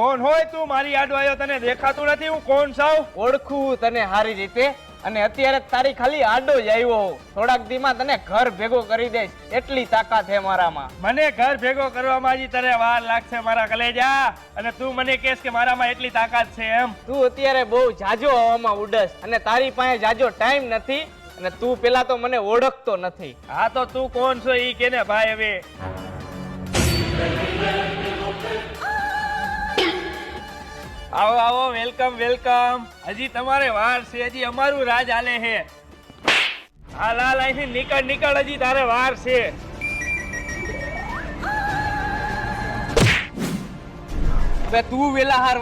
કોણ હોય તું? મારી આડો આવ્યો, તને દેખાતું નથી હું કોણ છું? ઓળખું તને સારી રીતે, અને અત્યારે તારી ખાલી આડો જ આવ્યો. થોડાક દીમાં તને ઘર ભેગો કરી દઈશ, એટલી તાકાત છે મારામાં. મને ઘર ભેગો કરવામાં હજી તને વાર લાગશે મારા કલેજા, અને તું મને કહેશ કે મારામાં એટલી તાકાત છે એમ? તું અત્યારે બહુ જાજો હવામાં ઉડસ, અને તારી પાસે જાજો ટાઈમ નથી, અને તું પેલા તો મને ઓળખતો નથી. હા તો તું કોણ છો ઈ કે ને ભાઈ. હવે આવો આવો, વેલકમ વેલકમ. હજી તમારે વાર છે, હજી અમારું રાજ હાલે છે. હાલ હાલ, અહીંથી નીકળ નીકળ, હજી તારે વાર છે. હવે તું વેલા હાર